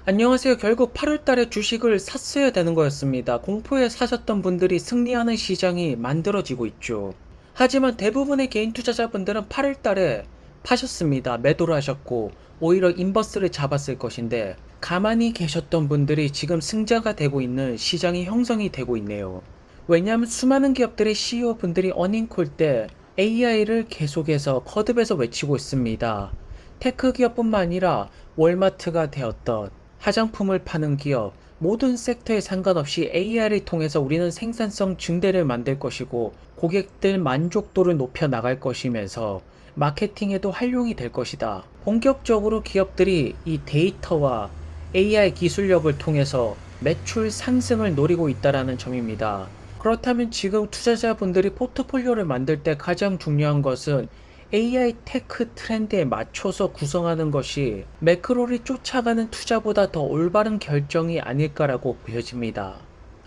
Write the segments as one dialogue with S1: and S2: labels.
S1: 안녕하세요. 결국 8월달에 주식을 샀어야 되는 거였습니다. 공포에 사셨던 분들이 승리하는 시장이 만들어지고 있죠. 하지만 대부분의 개인 투자자분들은 8월달에 파셨습니다. 매도를 하셨고 오히려 인버스를 잡았을 것인데 가만히 계셨던 분들이 지금 승자가 되고 있는 시장이 형성이 되고 있네요. 왜냐하면 수많은 기업들의 CEO분들이 어닝콜 때 AI를 계속해서 거듭해서 외치고 있습니다. 테크 기업뿐만 아니라 월마트가 되었던 화장품을 파는 기업, 모든 섹터에 상관없이 AI를 통해서 우리는 생산성 증대를 만들 것이고 고객들 만족도를 높여 나갈 것이면서 마케팅에도 활용이 될 것이다. 본격적으로 기업들이 이 데이터와 AI 기술력을 통해서 매출 상승을 노리고 있다는 점입니다. 그렇다면 지금 투자자분들이 포트폴리오를 만들 때 가장 중요한 것은 AI 테크 트렌드에 맞춰서 구성하는 것이 매크로를 쫓아가는 투자보다 더 올바른 결정이 아닐까라고 보여집니다.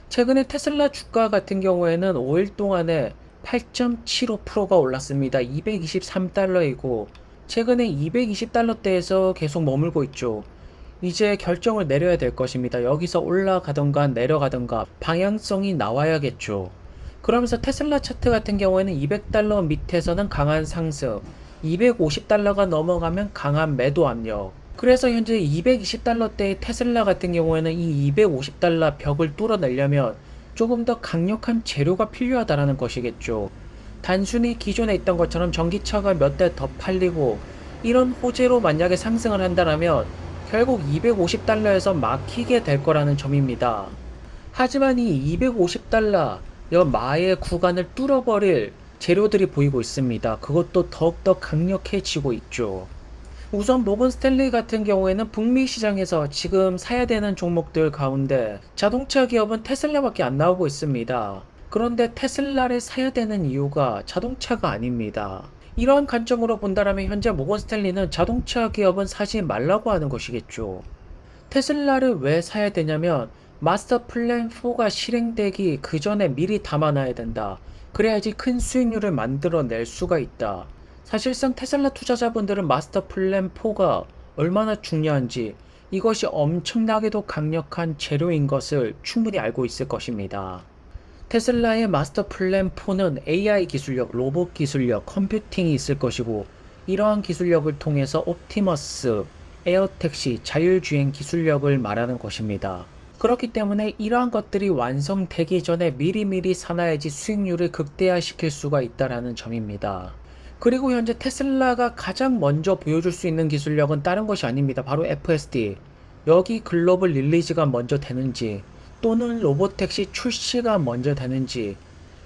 S1: 최근에 테슬라 주가 같은 경우에는 5일 동안에 8.75%가 올랐습니다. 223달러이고 최근에 220달러대에서 계속 머물고 있죠. 이제 결정을 내려야 될 것입니다. 여기서 올라가던가 내려가던가 방향성이 나와야겠죠. 그러면서 테슬라 차트 같은 경우에는 200달러 밑에서는 강한 상승, 250달러가 넘어가면 강한 매도 압력. 그래서 현재 220달러대의 테슬라 같은 경우에는 이 250달러 벽을 뚫어내려면 조금 더 강력한 재료가 필요하다라는 것이겠죠. 단순히 기존에 있던 것처럼 전기차가 몇 대 더 팔리고 이런 호재로 만약에 상승을 한다면 결국 250달러에서 막히게 될 거라는 점입니다. 하지만 이 250달러 마의 구간을 뚫어버릴 재료들이 보이고 있습니다. 그것도 더욱더 강력해지고 있죠. 우선 모건 스탠리 같은 경우에는 북미 시장에서 지금 사야 되는 종목들 가운데 자동차 기업은 테슬라밖에 안 나오고 있습니다. 그런데 테슬라를 사야 되는 이유가 자동차가 아닙니다. 이러한 관점으로 본다면 현재 모건 스탠리는 자동차 기업은 사지 말라고 하는 것이겠죠. 테슬라를 왜 사야 되냐면 마스터 플랜 4가 실행되기 그 전에 미리 담아놔야 된다. 그래야지 큰 수익률을 만들어낼 수가 있다. 사실상 테슬라 투자자분들은 마스터 플랜 4가 얼마나 중요한지 이것이 엄청나게도 강력한 재료인 것을 충분히 알고 있을 것입니다. 테슬라의 마스터 플랜 4는 AI 기술력, 로봇 기술력, 컴퓨팅이 있을 것이고 이러한 기술력을 통해서 옵티머스, 에어택시, 자율주행 기술력을 말하는 것입니다. 그렇기 때문에 이러한 것들이 완성되기 전에 미리미리 사놔야지 수익률을 극대화시킬 수가 있다는 점입니다. 그리고 현재 테슬라가 가장 먼저 보여줄 수 있는 기술력은 다른 것이 아닙니다. 바로 FSD. 여기 글로벌 릴리즈가 먼저 되는지 또는 로보택시 출시가 먼저 되는지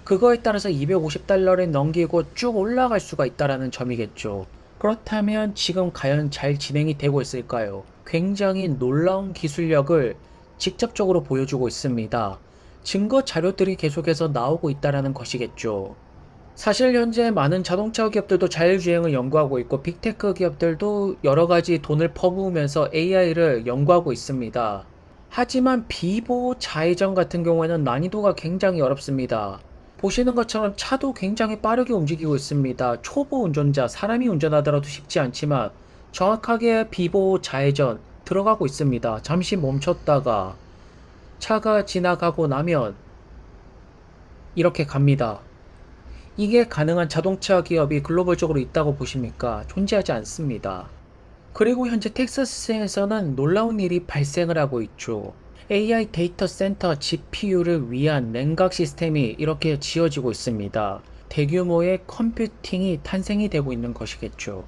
S1: 그거에 따라서 250달러를 넘기고 쭉 올라갈 수가 있다는 점이겠죠. 그렇다면 지금 과연 잘 진행이 되고 있을까요? 굉장히 놀라운 기술력을 직접적으로 보여주고 있습니다. 증거 자료들이 계속해서 나오고 있다는 것이겠죠. 사실 현재 많은 자동차 기업들도 자율주행을 연구하고 있고 빅테크 기업들도 여러가지 돈을 퍼부으면서 AI를 연구하고 있습니다. 하지만 비보호 좌회전 같은 경우에는 난이도가 굉장히 어렵습니다. 보시는 것처럼 차도 굉장히 빠르게 움직이고 있습니다. 초보 운전자, 사람이 운전하더라도 쉽지 않지만 정확하게 비보호 좌회전 들어가고 있습니다. 잠시 멈췄다가 차가 지나가고 나면 이렇게 갑니다. 이게 가능한 자동차 기업이 글로벌적으로 있다고 보십니까? 존재하지 않습니다. 그리고 현재 텍사스에서는 놀라운 일이 발생을 하고 있죠. AI 데이터 센터 GPU를 위한 냉각 시스템이 이렇게 지어지고 있습니다. 대규모의 컴퓨팅이 탄생이 되고 있는 것이겠죠.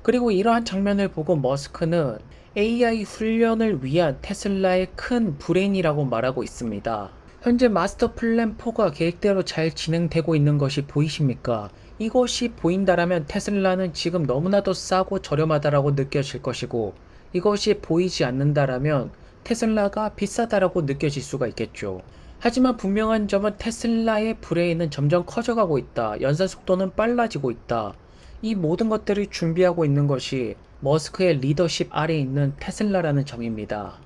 S1: 그리고 이러한 장면을 보고 머스크는 AI 훈련을 위한 테슬라의 큰 브레인이라고 말하고 있습니다. 현재 마스터 플랜 4가 계획대로 잘 진행되고 있는 것이 보이십니까? 이것이 보인다라면 테슬라는 지금 너무나도 싸고 저렴하다라고 느껴질 것이고 이것이 보이지 않는다라면 테슬라가 비싸다라고 느껴질 수가 있겠죠. 하지만 분명한 점은 테슬라의 브레인은 점점 커져가고 있다. 연산 속도는 빨라지고 있다. 이 모든 것들을 준비하고 있는 것이 머스크의 리더십 아래에 있는 테슬라라는 점입니다.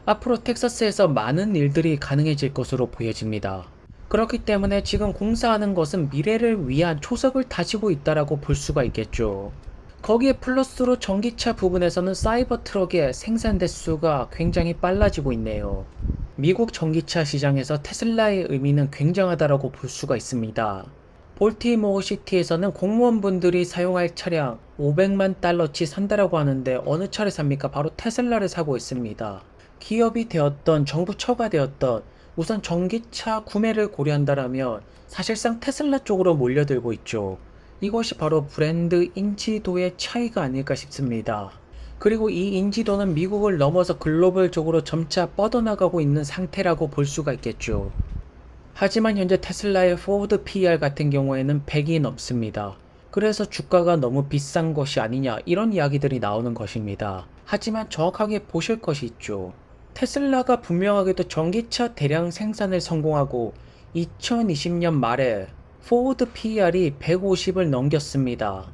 S1: 앞으로 텍사스에서 많은 일들이 가능해질 것으로 보여집니다. 그렇기 때문에 지금 공사하는 것은 미래를 위한 초석을 다지고 있다라고 볼 수가 있겠죠. 거기에 플러스로 전기차 부분에서는 사이버 트럭의 생산 대수가 굉장히 빨라지고 있네요. 미국 전기차 시장에서 테슬라의 의미는 굉장하다라고 볼 수가 있습니다. 볼티모어 시티에서는 공무원분들이 사용할 차량 500만 달러치 산다라고 하는데 어느 차를 삽니까? 바로 테슬라를 사고 있습니다. 기업이 되었던 정부처가 되었던 우선 전기차 구매를 고려한다라면 사실상 테슬라 쪽으로 몰려들고 있죠. 이것이 바로 브랜드 인지도의 차이가 아닐까 싶습니다. 그리고 이 인지도는 미국을 넘어서 글로벌적으로 점차 뻗어나가고 있는 상태라고 볼 수가 있겠죠. 하지만 현재 테슬라의 포워드 PER 같은 경우에는 100이 넘습니다. 그래서 주가가 너무 비싼 것이 아니냐 이런 이야기들이 나오는 것입니다. 하지만 정확하게 보실 것이 있죠. 테슬라가 분명하게도 전기차 대량 생산을 성공하고 2020년 말에 포워드 PER이 150을 넘겼습니다.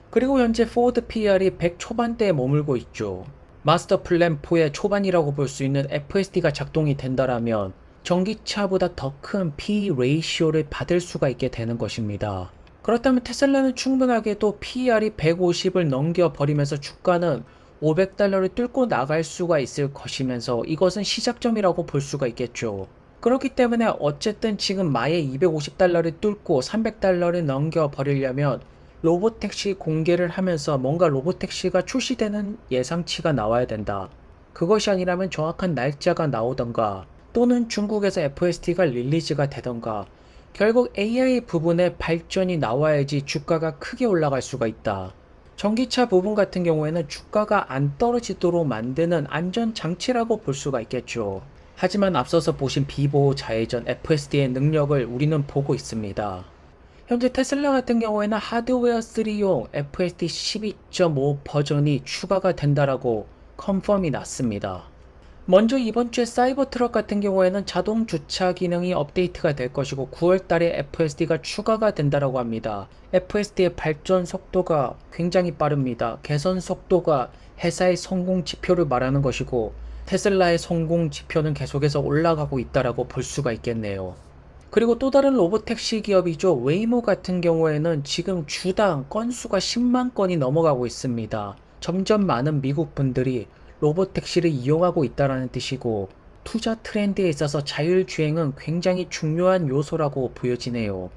S1: 그리고 현재 포워드 PER이 100 초반대에 머물고 있죠. 마스터 플랜 4의 초반이라고 볼 수 있는 FSD가 작동이 된다라면 전기차보다 더 큰 PE 레이시오를 받을 수가 있게 되는 것입니다. 그렇다면 테슬라는 충분하게도 PER이 150을 넘겨버리면서 주가는 500달러를 뚫고 나갈 수가 있을 것이면서 이것은 시작점이라고 볼 수가 있겠죠. 그렇기 때문에 어쨌든 지금 마의 250달러를 뚫고 300달러를 넘겨버리려면 로보택시 공개를 하면서 뭔가 로보택시가 출시되는 예상치가 나와야 된다. 그것이 아니라면 정확한 날짜가 나오던가 또는 중국에서 FSD가 릴리즈가 되던가 결국 AI 부분의 발전이 나와야지 주가가 크게 올라갈 수가 있다. 전기차 부분 같은 경우에는 주가가 안 떨어지도록 만드는 안전장치라고 볼 수가 있겠죠. 하지만 앞서서 보신 비보호 좌회전 FSD의 능력을 우리는 보고 있습니다. 현재 테슬라 같은 경우에는 하드웨어 3용 FSD 12.5 버전이 추가가 된다라고 컨펌이 났습니다. 먼저 이번 주에 사이버 트럭 같은 경우에는 자동 주차 기능이 업데이트가 될 것이고 9월달에 FSD가 추가가 된다라고 합니다. FSD의 발전 속도가 굉장히 빠릅니다. 개선 속도가 회사의 성공 지표를 말하는 것이고 테슬라의 성공 지표는 계속해서 올라가고 있다라고 볼 수가 있겠네요. 그리고 또 다른 로보택시 기업이죠. 웨이모 같은 경우에는 지금 주당 건수가 10만 건이 넘어가고 있습니다. 점점 많은 미국 분들이 로보택시를 이용하고 있다는 뜻이고 투자 트렌드에 있어서 자율주행은 굉장히 중요한 요소라고 보여지네요.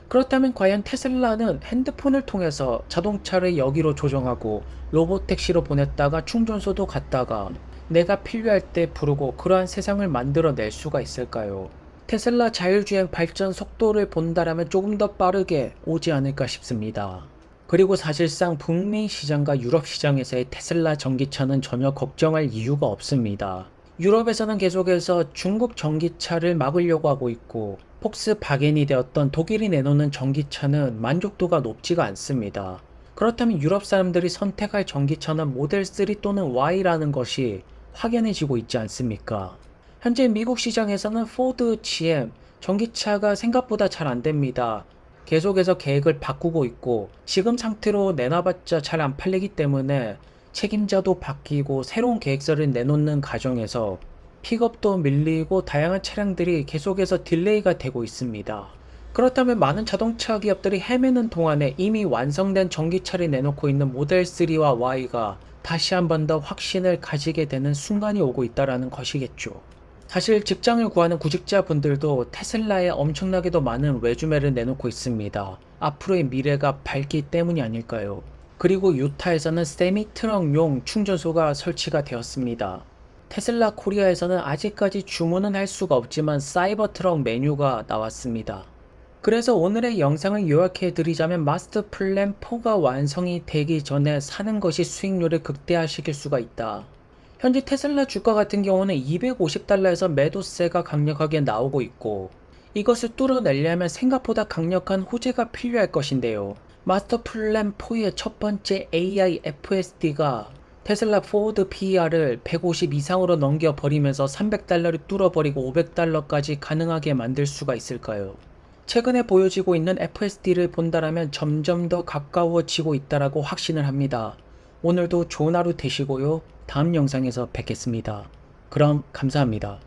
S1: 그렇다면 과연 테슬라는 핸드폰을 통해서 자동차를 여기로 조정하고 로보택시로 보냈다가 충전소도 갔다가 내가 필요할 때 부르고 그러한 세상을 만들어낼 수가 있을까요? 테슬라 자율주행 발전 속도를 본다라면 조금 더 빠르게 오지 않을까 싶습니다. 그리고 사실상 북미 시장과 유럽 시장에서의 테슬라 전기차는 전혀 걱정할 이유가 없습니다. 유럽에서는 계속해서 중국 전기차를 막으려고 하고 있고 폭스바겐이 되었던 독일이 내놓는 전기차는 만족도가 높지가 않습니다. 그렇다면 유럽 사람들이 선택할 전기차는 모델 3 또는 Y라는 것이 확연해지고 있지 않습니까? 현재 미국 시장에서는 포드 GM 전기차가 생각보다 잘 안됩니다. 계속해서 계획을 바꾸고 있고 지금 상태로 내놔봤자 잘 안 팔리기 때문에 책임자도 바뀌고 새로운 계획서를 내놓는 과정에서 픽업도 밀리고 다양한 차량들이 계속해서 딜레이가 되고 있습니다. 그렇다면 많은 자동차 기업들이 헤매는 동안에 이미 완성된 전기차를 내놓고 있는 모델 3와 Y가 다시 한 번 더 확신을 가지게 되는 순간이 오고 있다는 것이겠죠. 사실 직장을 구하는 구직자 분들도 테슬라에 엄청나게도 많은 레주메를 내놓고 있습니다. 앞으로의 미래가 밝기 때문이 아닐까요? 그리고 유타에서는 세미 트럭용 충전소가 설치가 되었습니다. 테슬라 코리아에서는 아직까지 주문은 할 수가 없지만 사이버 트럭 메뉴가 나왔습니다. 그래서 오늘의 영상을 요약해 드리자면 마스터 플랜 4가 완성이 되기 전에 사는 것이 수익률을 극대화시킬 수가 있다. 현재 테슬라 주가 같은 경우는 250달러에서 매도세가 강력하게 나오고 있고 이것을 뚫어내려면 생각보다 강력한 호재가 필요할 것인데요. 마스터 플랜 4의 첫 번째 AI FSD가 테슬라 포워드 PER을 150 이상으로 넘겨버리면서 300달러를 뚫어버리고 500달러까지 가능하게 만들 수가 있을까요? 최근에 보여지고 있는 FSD를 본다라면 점점 더 가까워지고 있다라고 확신을 합니다. 오늘도 좋은 하루 되시고요. 다음 영상에서 뵙겠습니다. 그럼 감사합니다.